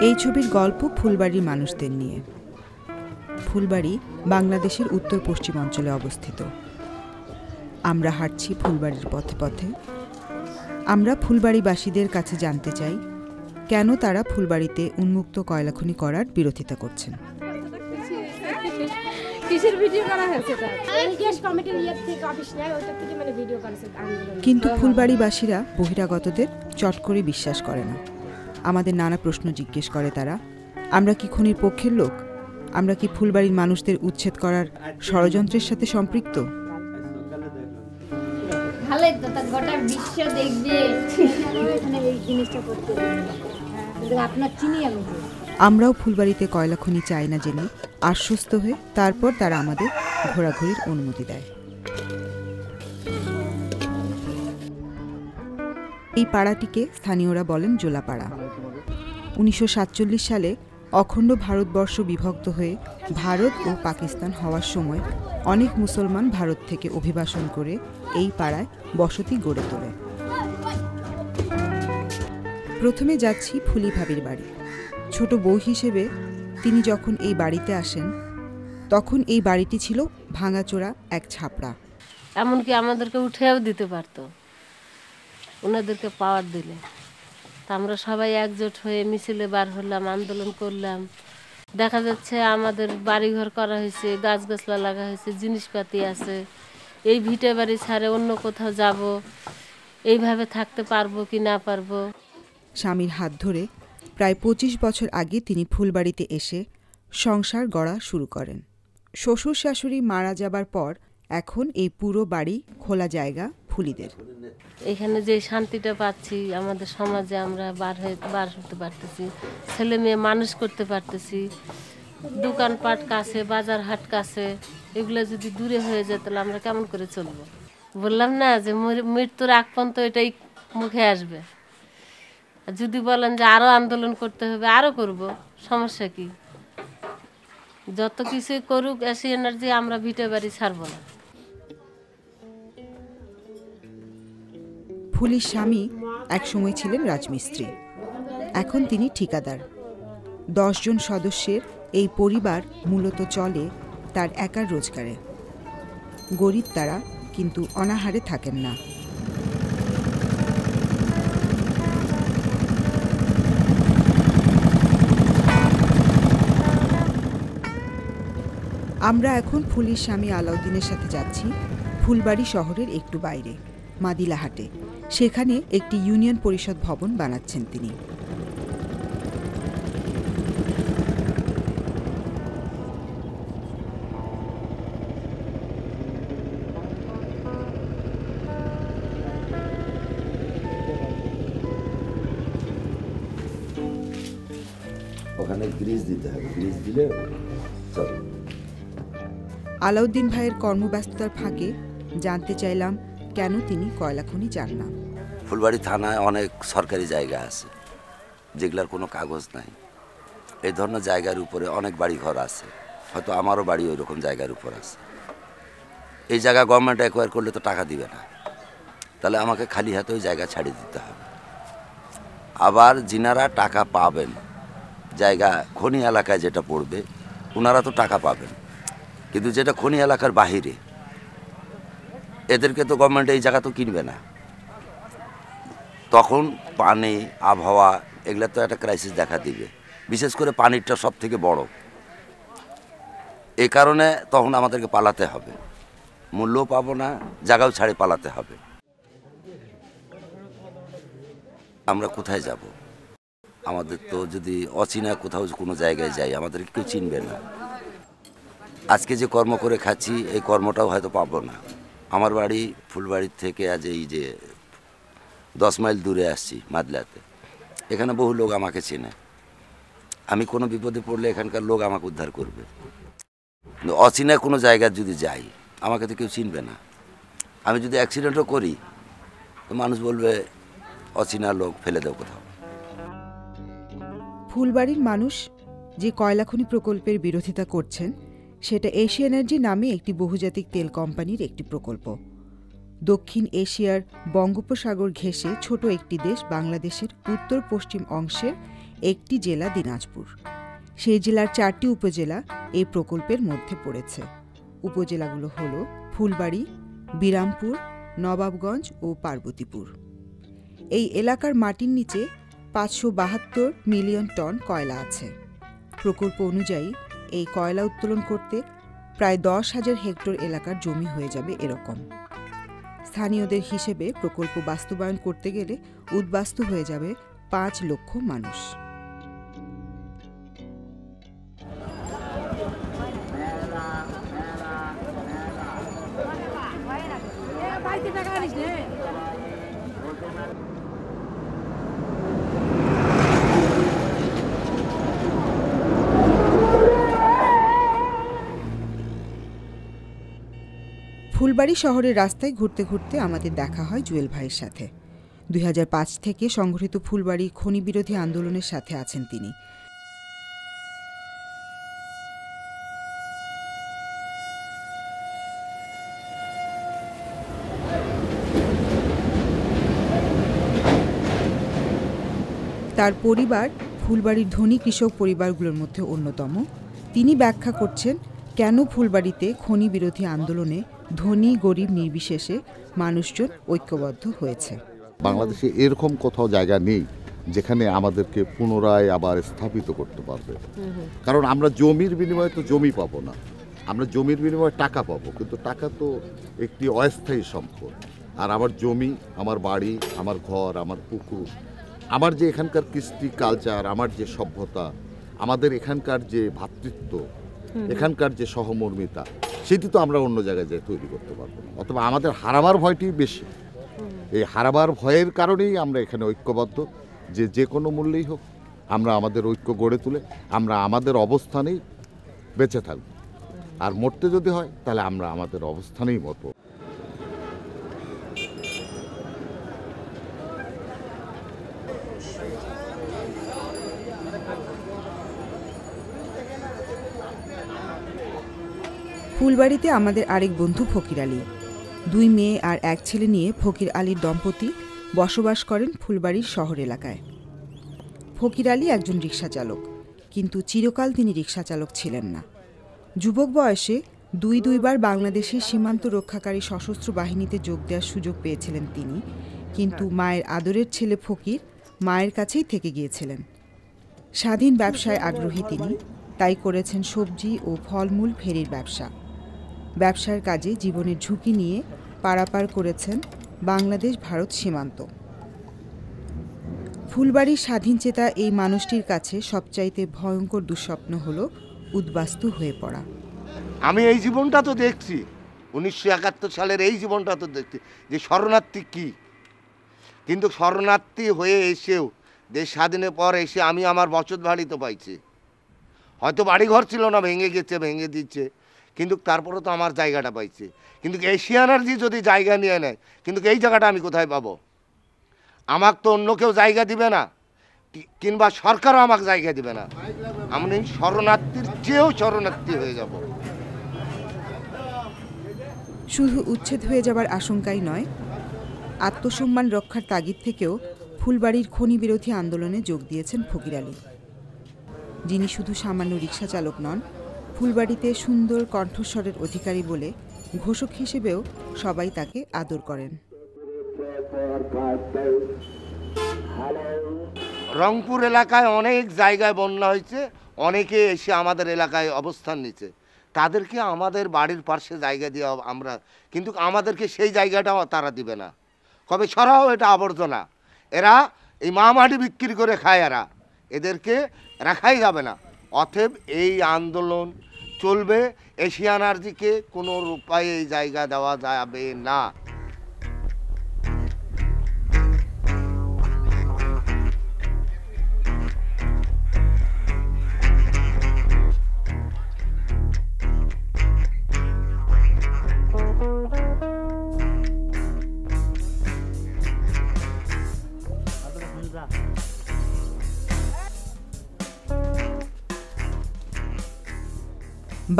এই ছবির গল্প ফুলবাড়ির মানুষদের নিয়ে। ফুলবাড়ি বাংলাদেশের উত্তর পশ্চিম অঞ্চলে অবস্থিত। আমরা হাঁটছি ফুলবাড়ির পথে পথে। আমরা ফুলবাড়িবাসীদের কাছে জানতে চাই কেন তারা ফুলবাড়িতে উন্মুক্ত কয়লা খনি করার বিরোধিতা করছেন। কিন্তু ফুলবাড়িবাসীরা বহিরাগতদের চট করে বিশ্বাস করে না। আমাদের নানা প্রশ্ন জিজ্ঞেস করে তারা। আমরা কি খনির পক্ষের লোক? আমরা কি ফুলবাড়ির মানুষদের উচ্ছেদ করার ষড়যন্ত্রের সাথে সম্পৃক্ত? আমরাও ফুলবাড়িতে কয়লা খনি চাই না জেনে আশ্বস্ত হয়ে তারপর তারা আমাদের ঘোরাঘুরির অনুমতি দেয়। এই পাড়াটিকে স্থানীয়রা বলেন জোলাপাড়া। 1947 সালে অখণ্ড ভারতবর্ষ বিভক্ত হয়ে ভারত ও পাকিস্তান হওয়ার সময় অনেক মুসলমান ভারত থেকে অভিবাসন করে এই পাড়ায় বসতি গড়ে তোলে। প্রথমে যাচ্ছি ফুলি ভাবির বাড়ি। ছোট বউ হিসেবে তিনি যখন এই বাড়িতে আসেন তখন এই বাড়িটি ছিল ভাঙাচোরা এক ছাপড়া। এমনকি আমাদেরকে উঠেও দিতে পারতো ওনাদেরকে পাওয়ার দিলে। তা আমরা সবাই একজোট হয়ে মিছিলে বার হলাম, আন্দোলন করলাম। দেখা যাচ্ছে আমাদের বাড়িঘর করা হয়েছে, গাছগাছলা লাগা হয়েছে, জিনিসপাতি আছে। এই ভিটে বাড়ি ছাড়ে অন্য কোথাও যাব, এইভাবে থাকতে পারবো কি না পারবো। স্বামীর হাত ধরে প্রায় 25 বছর আগে তিনি ফুলবাড়িতে এসে সংসার গড়া শুরু করেন। শ্বশুর শাশুড়ি মারা যাবার পর এখন এই পুরো বাড়ি খোলা জায়গা ফুলিদের। এখানে যে শান্তিটা পাচ্ছি, আমাদের সমাজে আমরা বার হতে পারতেছি, ছেলে মেয়ে মানুষ করতে পারতেছি, দোকানপাট কাছে, বাজার হাট কাছে। এগুলো যদি দূরে হয়ে যায় তাহলে আমরা কেমন করে চলবো? বললাম না যে মৃত্যুর আগ পর্যন্ত এটাই মুখে আসবে। যদি বলেন যে আরো আন্দোলন করতে হবে, আরো করব, সমস্যা কি? যত কিছু করুক এসি এনার্জি, আমরা ভিটে বাড়ি ছাড়বো না। ফুলির স্বামী একসময় ছিলেন রাজমিস্ত্রি, এখন তিনি ঠিকাদার। 10 জন সদস্যের এই পরিবার মূলত চলে তার একার রোজগারে। গরিব তারা, কিন্তু অনাহারে থাকেন না। আমরা এখন ফুলির স্বামী আলাউদ্দিনের সাথে যাচ্ছি ফুলবাড়ি শহরের একটু বাইরে মাদিলাহাটে। সেখানে একটি ইউনিয়ন পরিষদ ভবন বানাচ্ছেন তিনি। ওখানে গ্রিজ দিতে হবে, গ্রিজ দিলে চল। আলাউদ্দিন ভাইয়ের কর্মব্যস্ততার ফাঁকে জানতে চাইলাম কেন তিনি কয়লা খনি চান না। ফুলবাড়ি থানায় অনেক সরকারি জায়গা আছে যেগুলার কোনো কাগজ নাই। এই ধরনের জায়গার উপরে অনেক বাড়ি ঘর আছে, হয়তো আমারও বাড়ি ওই রকম জায়গার উপর আছে। এই জায়গা গভর্নমেন্ট অ্যাকোয়ার করলে তো টাকা দিবে না, তাহলে আমাকে খালি হাতে ওই জায়গা ছাড়িয়ে দিতে হবে। আবার যিনারা টাকা পাবেন, জায়গা খনি এলাকায় যেটা পড়বে ওনারা তো টাকা পাবেন, কিন্তু যেটা খনি এলাকার বাহিরে এদেরকে তো গভর্নমেন্ট এই জায়গা তো কিনবে না। তখন পানি, আবহাওয়া এগুলো তো একটা ক্রাইসিস দেখা দিবে। বিশেষ করে পানিটা সব থেকে বড়। এই কারণে তখন আমাদেরকে পালাতে হবে, মূল্যও পাবো না, জায়গাও ছাড়ে পালাতে হবে। আমরা কোথায় যাব? আমাদের তো যদি অচেনা কোথাও কোনো জায়গায় যাই আমাদের কেউ চিনবে না। আজকে যে কর্ম করে খাচ্ছি এই কর্মটাও হয়তো পাবো না। আমার বাড়ি ফুলবাড়ির থেকে আজ এই যে 10 মাইল দূরে আসছি মাদলাতে। এখানে বহু লোক আমাকে চেনে। আমি কোনো বিপদে পড়লে এখানকার লোক আমাকে উদ্ধার করবে। কিন্তু অচেনা কোনো জায়গায় যদি যাই আমাকে তো কেউ চিনবে না। আমি যদি অ্যাক্সিডেন্টও করি তো মানুষ বলবে অচেনা লোক, ফেলে দেও কোথাও। ফুলবাড়ির মানুষ যে কয়লা খনি প্রকল্পের বিরোধিতা করছেন সেটা এশিয়া এনার্জি নামে একটি বহুজাতিক তেল কোম্পানির একটি প্রকল্প। দক্ষিণ এশিয়ার বঙ্গোপসাগর ঘেঁষে ছোট একটি দেশ বাংলাদেশের উত্তর পশ্চিম অংশের একটি জেলা দিনাজপুর। সেই জেলার 4টি উপজেলা এই প্রকল্পের মধ্যে পড়েছে। উপজেলাগুলো হল ফুলবাড়ি, বিরামপুর, নবাবগঞ্জ ও পার্বতীপুর। এই এলাকার মাটির নিচে 572 মিলিয়ন টন কয়লা আছে। প্রকল্প অনুযায়ী এই কয়লা উত্তোলন করতে প্রায় 10,000 হেক্টর এলাকার জমি হয়ে যাবে এরকম। স্থানীয়দের হিসেবে প্রকল্প বাস্তবায়ন করতে গেলে উদ্বাস্তু হয়ে যাবে 5 লক্ষ মানুষ। ফুলবাড়ি শহরের রাস্তায় ঘুরতে ঘুরতে আমাদের দেখা হয় জুয়েল ভাইয়ের সাথে। 2005 থেকে সংগঠিত ফুলবাড়ি খনি বিরোধী আন্দোলনের সাথে আছেন তিনি। তার পরিবার ফুলবাড়ির ধনী কৃষক পরিবারগুলোর মধ্যে অন্যতম। তিনি ব্যাখ্যা করছেন কেন ফুলবাড়িতে খনি বিরোধী আন্দোলনে ধনী গরিব নির্বিশেষে মানুষজন ঐক্যবদ্ধ হয়েছে। বাংলাদেশে এরকম কোথাও জায়গা নেই যেখানে আমাদেরকে পুনরায় আবার স্থাপিত করতে পারবে। কারণ আমরা জমির বিনিময়ে তো জমি পাবো না, আমরা জমির বিনিময়ে টাকা পাবো, কিন্তু টাকা তো একটি অস্থায়ী সম্পদ। আর আমার জমি, আমার বাড়ি, আমার ঘর, আমার পুকুর, আমার যে এখানকার কৃষ্টি কালচার, আমার যে সভ্যতা, আমাদের এখানকার যে ভ্রাতৃত্ব, এখানকার যে সহমর্মিতা, সেটি তো আমরা অন্য জায়গায় যেয়ে তৈরি করতে পারবো না। অথবা আমাদের হারাবার ভয়টি বেশি। এই হারাবার ভয়ের কারণেই আমরা এখানে ঐক্যবদ্ধ, যে কোনো মূল্যেই হোক আমরা আমাদের ঐক্য গড়ে তুলে আমরা আমাদের অবস্থানেই বেঁচে থাকব। আর মরতে যদি হয় তাহলে আমরা আমাদের অবস্থানেই মরব। ফুলবাড়িতে আমাদের আরেক বন্ধু ফকির আলী। 2 মেয়ে আর 1 ছেলে নিয়ে ফকির আলীর দম্পতি বসবাস করেন ফুলবাড়ির শহর এলাকায়। ফকির আলী একজন রিকশা চালক, কিন্তু চিরকাল তিনি রিকশা চালক ছিলেন না। যুবক বয়সে 2বার বাংলাদেশের সীমান্ত রক্ষাকারী সশস্ত্র বাহিনীতে যোগ দেওয়ার সুযোগ পেয়েছিলেন তিনি, কিন্তু মায়ের আদরের ছেলে ফকির মায়ের কাছেই থেকে গিয়েছিলেন। স্বাধীন ব্যবসায় আগ্রহী তিনি, তাই করেছেন সবজি ও ফলমূল ফেরির ব্যবসা। ব্যবসার কাজে জীবনের ঝুঁকি নিয়ে পারাপার করেছেন বাংলাদেশ ভারত সীমান্ত। ফুলবাড়ির স্বাধীনচেতা এই মানুষটির কাছে সবচাইতে ভয়ঙ্কর দুঃস্বপ্ন হলো উদ্বাস্তু হয়ে পড়া। আমি এই জীবনটা তো দেখছি, 1971 সালের এই জীবনটা তো দেখছি যে শরণার্থী কি। কিন্তু শরণার্থী হয়ে এসেও দেশ স্বাধীনের পর এসে আমি আমার বসত বাড়ি তো পাইছি। হয়তো বাড়িঘর ছিল না, ভেঙে গেছে, ভেঙে দিচ্ছে, কিন্তু তারপরে তো আমার জায়গাটা পাইছে। কিন্তু এশিয়া এনার্জি যদি জায়গা নিয়ে নেয়, কিন্তু এই জায়গাটা আমি কোথায় পাবো? আমাকে তো অন্য কেউ জায়গা দিবে না, কিংবা সরকারও আমাকে জায়গা দিবে না। আমি শরণার্থীর চেয়েও শরণার্থী হয়ে যাব। শুধু উচ্ছেদ হয়ে যাবার আশঙ্কাই নয়, আত্মসম্মান রক্ষার তাগিদ থেকেও ফুলবাড়ির খনি বিরোধী আন্দোলনে যোগ দিয়েছেন ফকির আলী, যিনি শুধু সামান্য রিকশা চালক নন, ফুলবাড়িতে সুন্দর কণ্ঠস্বরের অধিকারী বলে ঘোষক হিসেবেও সবাই তাকে আদর করেন। রংপুর এলাকায় অনেক জায়গায় বন্যা হয়েছে, অনেকে এসে আমাদের এলাকায় অবস্থান নিচ্ছে। তাদেরকে আমাদের বাড়ির পাশে জায়গা দেওয়া আমরা, কিন্তু আমাদেরকে সেই জায়গাটাও তারা দিবে না। কবে ছড়াও এটা আবর্জনা, এরা এই মাটি বিক্রি করে খায়, এদেরকে রাখাই যাবে না। অতএব এই আন্দোলন চলবে, এশিয়া এনার্জিকে কোনো উপায়ে এই জায়গা দেওয়া যাবে না।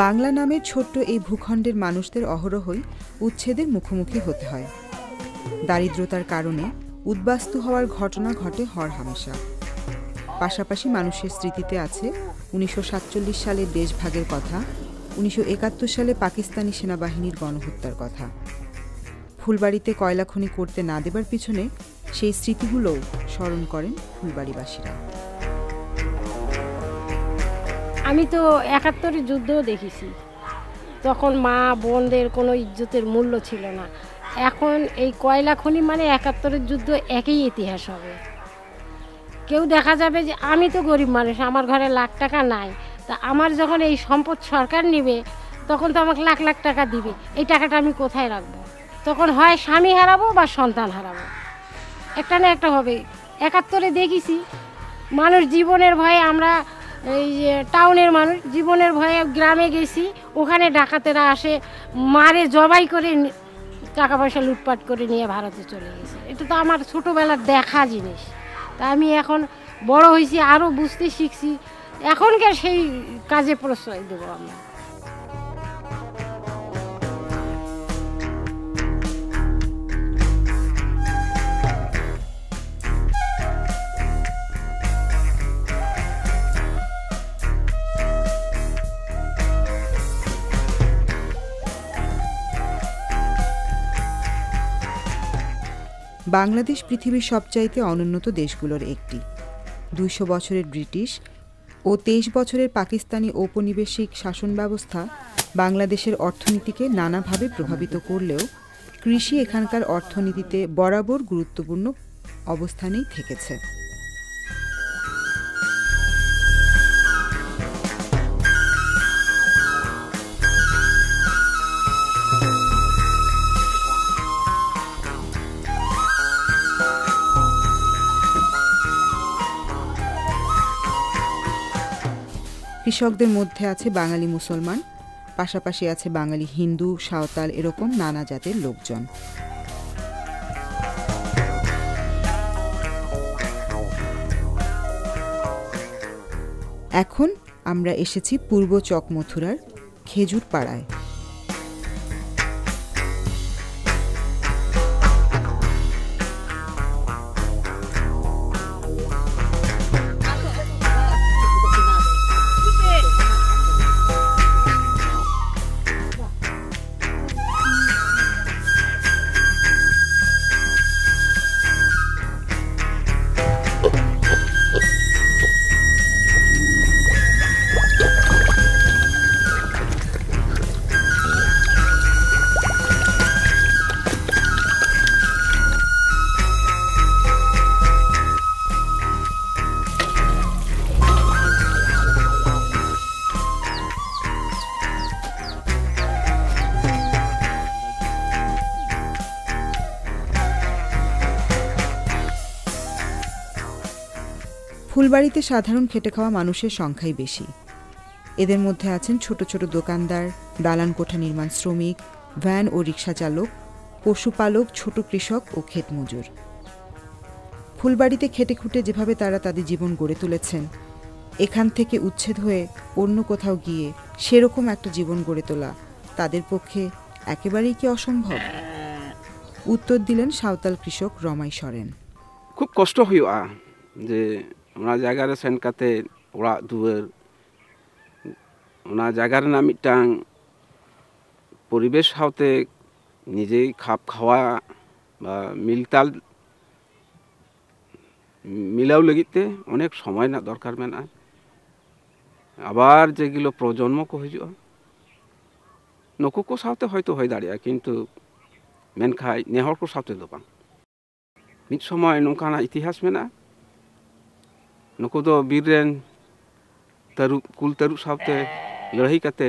বাংলা নামের ছোট্ট এই ভূখণ্ডের মানুষদের অহরহই উচ্ছেদের মুখোমুখি হতে হয়। দারিদ্রতার কারণে উদ্বাস্তু হওয়ার ঘটনা ঘটে হরহামেশা। পাশাপাশি মানুষের স্মৃতিতে আছে 1947 সালে দেশভাগের কথা, 1971 সালে পাকিস্তানি সেনাবাহিনীর গণহত্যার কথা। ফুলবাড়িতে কয়লা খনি করতে না দেবার পিছনে সেই স্মৃতিগুলোও স্মরণ করেন ফুলবাড়িবাসীরা। আমি তো 71-এর যুদ্ধও দেখেছি, তখন মা বোনদের কোনো ইজ্জতের মূল্য ছিল না। এখন এই কয়লা খনি মানে 71-এর যুদ্ধ একই ইতিহাস হবে। কেউ দেখা যাবে যে আমি তো গরিব মানুষ, আমার ঘরে লাখ টাকা নাই, তা আমার যখন এই সম্পদ সরকার নেবে তখন তো আমাকে লাখ লাখ টাকা দিবে, এই টাকাটা আমি কোথায় রাখবো? তখন হয় স্বামী হারাবো বা সন্তান হারাবো, একটা না একটা হবে। 71-এ দেখেছি মানুষ জীবনের ভয়ে, আমরা এই যে টাউনের মানুষ জীবনের ভয়ে গ্রামে গেছি, ওখানে ডাকাতেরা আসে মারে জবাই করে টাকা পয়সা লুটপাট করে নিয়ে ভারতে চলে গেছে। এটা তো আমার ছোটোবেলার দেখা জিনিস। তা আমি এখন বড় হয়েছি, আরও বুঝতে শিখছি, এখনকার সেই কাজে প্রশ্রয় দেবো আমরা। বাংলাদেশ পৃথিবীর সবচাইতে অনুন্নত দেশগুলোর একটি। 200 বছরের ব্রিটিশ ও 23 বছরের পাকিস্তানি ঔপনিবেশিক শাসন ব্যবস্থা বাংলাদেশের অর্থনীতিকে নানাভাবে প্রভাবিত করলেও কৃষি এখানকার অর্থনীতিতে বরাবর গুরুত্বপূর্ণ অবস্থানেই থেকেছে। কৃষকদের মধ্যে আছে বাঙালি মুসলমান, পাশাপাশি আছে বাঙালি হিন্দু, সাঁওতাল, এরকম নানা জাতের লোকজন। এখন আমরা এসেছি পূর্ব চকমথুরার খেজুর পাড়ায়। ফুলবাড়িতে সাধারণ খেটে খাওয়া মানুষের সংখ্যাই বেশি। এদের মধ্যে আছেন ছোট ছোট দোকানদার, দালান কোঠা নির্মাণ শ্রমিক, ভ্যান ও রিক্সা চালক, পশুপালক, ছোট কৃষক ও ক্ষেত মজুর। ফুলবাড়িতে খেটে খুঁটে যেভাবে তারা তাদের জীবন গড়ে তুলেছেন, এখান থেকে উচ্ছেদ হয়ে অন্য কোথাও গিয়ে সেরকম একটা জীবন গড়ে তোলা তাদের পক্ষে একেবারেই কি অসম্ভব? উত্তর দিলেন সাঁওতাল কৃষক রমাই সরেন। খুব কষ্ট ᱦᱩᱭᱩᱜᱼᱟ যে ᱚᱱᱟ ᱡᱟᱭᱜᱟ ᱨᱮ ᱥᱮᱱ ᱠᱟᱛᱮ ᱚᱲᱟᱜ ᱫᱩᱣᱟᱹᱨ ᱚᱱᱟ ᱡᱟᱭᱜᱟ ᱨᱮᱱᱟᱜ ᱢᱤᱫᱴᱟᱝ ᱯᱚᱨᱤᱵᱮᱥ ᱥᱟᱶᱛᱮ নিজেই খাপ খাওয়া বা মিলতাল মিলাও লাᱹᱜᱤᱫ ᱛᱮ অনেক সময় না দরকার মেনা। আবার যেগুলো প্রজন্ম কো হিজুᱜᱼᱟ নুকু কো সাথে হয়তো হয়ে দাঁড়িয়ে, কিন্তু মেনখাই নেহর কো সাথে দো বাং। মিদ সময় নংকানা ইতিহাস মেনা, নুকু দো বীর রেন তারুপ কুল তারুপ সাথে লড়াই কাতে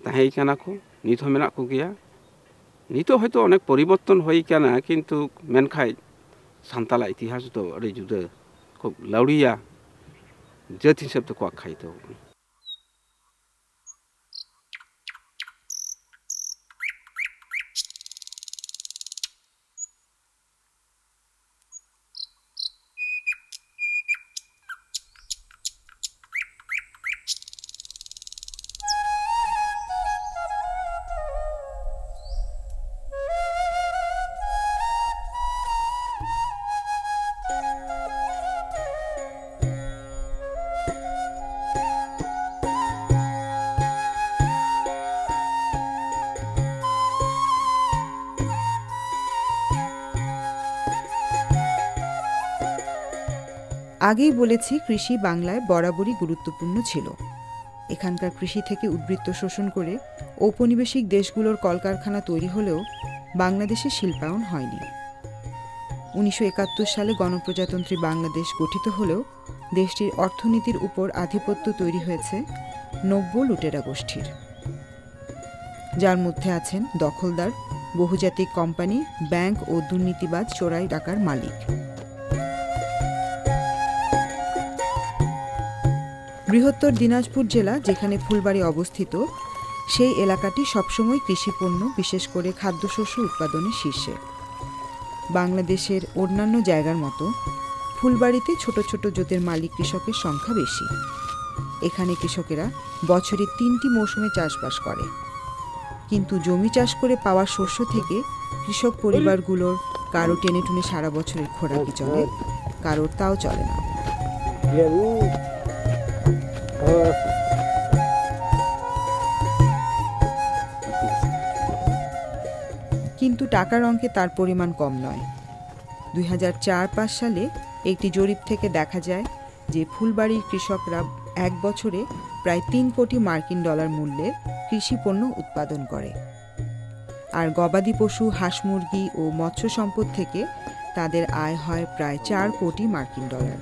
তাহেই কানা কো, নিত মেনা কো গিয়া। নিত হয়তো অনেক পরিবর্তন হই কানা, কিন্তু মেনখাই সান্তালা ইতিহাস তো আড়ি জুদা, খুব লাউড়িয়া জাত হিসাব তো কোয়া খাইতো। আগেই বলেছি, কৃষি বাংলায় বরাবরই গুরুত্বপূর্ণ ছিল। এখানকার কৃষি থেকে উদ্বৃত্ত শোষণ করে ঔপনিবেশিক দেশগুলোর কলকারখানা তৈরি হলেও বাংলাদেশে শিল্পায়ন হয়নি। 1971 সালে গণপ্রজাতন্ত্রী বাংলাদেশ গঠিত হলেও দেশটির অর্থনীতির উপর আধিপত্য তৈরি হয়েছে নব্য লুটেরা গোষ্ঠীর, যার মধ্যে আছেন দখলদার, বহুজাতিক কোম্পানি, ব্যাংক ও দুর্নীতিবাজ চোরাই টাকার মালিক। বৃহত্তর দিনাজপুর জেলা, যেখানে ফুলবাড়ি অবস্থিত, সেই এলাকাটি সবসময় কৃষিপণ্য, বিশেষ করে খাদ্যশস্য উৎপাদনের শীর্ষে। বাংলাদেশের অন্যান্য জায়গার মতো ফুলবাড়িতে ছোট ছোট জোতের মালিক কৃষকের সংখ্যা বেশি। এখানে কৃষকেরা বছরে 3টি মৌসুমে চাষবাস করে, কিন্তু জমি চাষ করে পাওয়া শস্য থেকে কৃষক পরিবারগুলোর কারো টেনে টুনে সারা বছরের খোরাকি চলে, কারোর তাও চলে না। কিন্তু টাকার অঙ্কে তার পরিমাণ কম নয়। 2004-05 সালে একটি জরিপ থেকে দেখা যায় যে ফুলবাড়ির কৃষকরা এক বছরে প্রায় 3 কোটি মার্কিন ডলার মূল্যের কৃষি পণ্য উৎপাদন করে, আর গবাদি পশু, হাঁস মুরগি ও মৎস্য সম্পদ থেকে তাদের আয় হয় প্রায় 4 কোটি মার্কিন ডলার।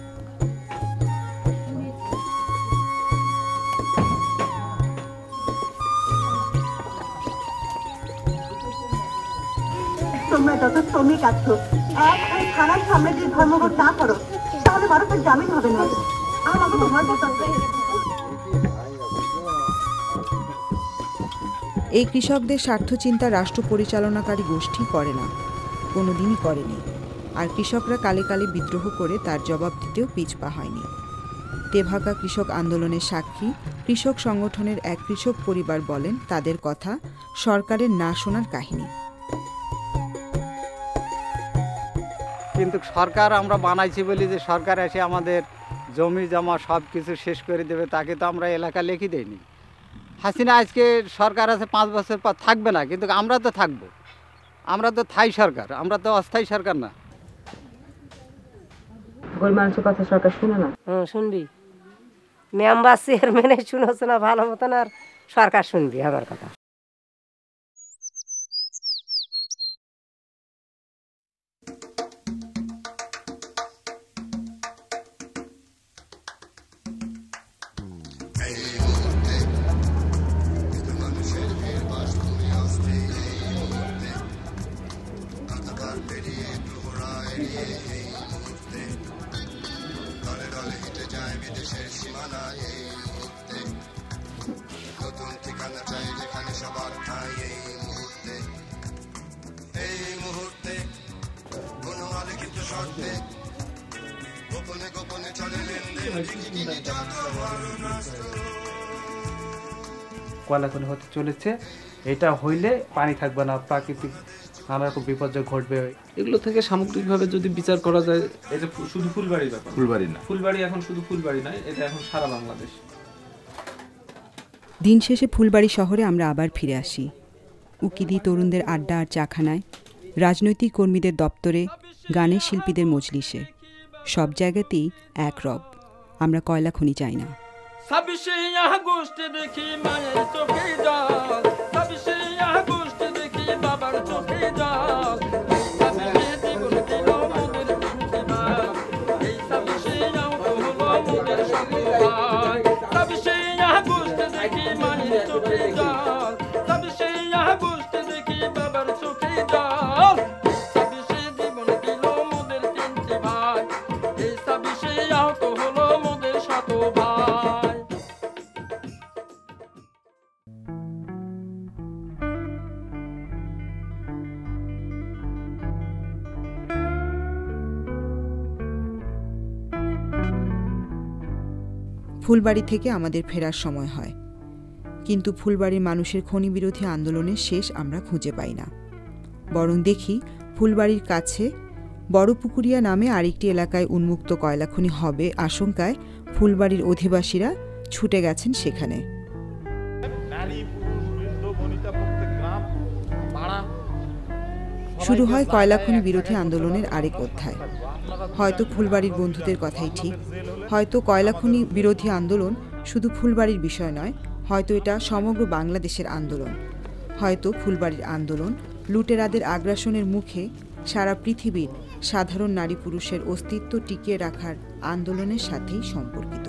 তোমরা যত শ্রমিক আছো, এক ওই থানার সামনে যদি ধর্মঘট না করো তাহলে মানুষের জামিন হবে না। আমাকে তো ভয় করতে। এই কৃষকদের স্বার্থ চিন্তা রাষ্ট্র পরিচালনাকারী গোষ্ঠী করে না, কোনোদিনই করেনি। আর কৃষকরা কালে কালে বিদ্রোহ করে তার জবাব দিতেও পিছপা হয়নি। তেভাগা কৃষক আন্দোলনের সাক্ষী কৃষক সংগঠনের এক কৃষক পরিবার বলেন তাদের কথা সরকারের না শোনার কাহিনী। কিন্তু সরকার আমরা বানাইছি বলি যে সরকার এসে আমাদের জমি জমা সব কিছু শেষ করে দেবে, তাকে তো আমরা এলাকা লিখে দেয়নি। হাসিনা আজকে সরকার আছে 5 বছর পর থাকবে না, কিন্তু আমরা তো থাকবো। আমরা তো থাই সরকার, আমরা তো অস্থায়ী সরকার না। গরিব মানুষের কথা সরকার শুনে না। শুনবি, মেম্বার চেয়ারম্যানে শুনোছে না ভালো মতন, আর সরকার শুনবি আমার কথা। কয়লা খনি হতে চলেছে, এটা হইলে পানি থাকবে না, প্রাকৃতিক নানা রকম বিপর্যয় ঘটবে। এগুলো থেকে সামগ্রিকভাবে যদি বিচার করা যায়, এটা শুধু ফুলবাড়ির ব্যাপার, ফুলবাড়ি না, ফুলবাড়ি এখন শুধু ফুলবাড়ি নয়, এটা এখন সারা বাংলাদেশ। দিন শেষে ফুলবাড়ি শহরে আমরা আবার ফিরে আসি। উকিদি তরুণদের আড্ডা আর চাখানায়, রাজনৈতিক কর্মীদের দপ্তরে, গানের শিল্পীদের মজলিসে, সব জায়গাতেই এক রব, আমরা কয়লা খনি চাই না। ফুলবাড়ি থেকে আমাদের ফেরার সময় হয়, কিন্তু ফুলবাড়ির মানুষের খনি বিরোধী আন্দোলনের শেষ আমরা খুঁজে পাই না। বরং দেখি ফুলবাড়ির কাছে বড়পুকুরিয়া নামে আরেকটি এলাকায় উন্মুক্ত কয়লা খনি হবে আশঙ্কায় ফুলবাড়ির অধিবাসীরা ছুটে গেছেন সেখানে। শুরু হয় কয়লা খনি বিরোধী আন্দোলনের আরেক অধ্যায়। হয়তো ফুলবাড়ির বন্ধুদের কথাই ঠিক, হয়তো কয়লাখনি বিরোধী আন্দোলন শুধু ফুলবাড়ির বিষয় নয়, হয়তো এটা সমগ্র বাংলাদেশের আন্দোলন, হয়তো ফুলবাড়ির আন্দোলন লুটেরাদের আগ্রাসনের মুখে সারা পৃথিবীর সাধারণ নারী পুরুষের অস্তিত্ব টিকিয়ে রাখার আন্দোলনের সাথেই সম্পর্কিত।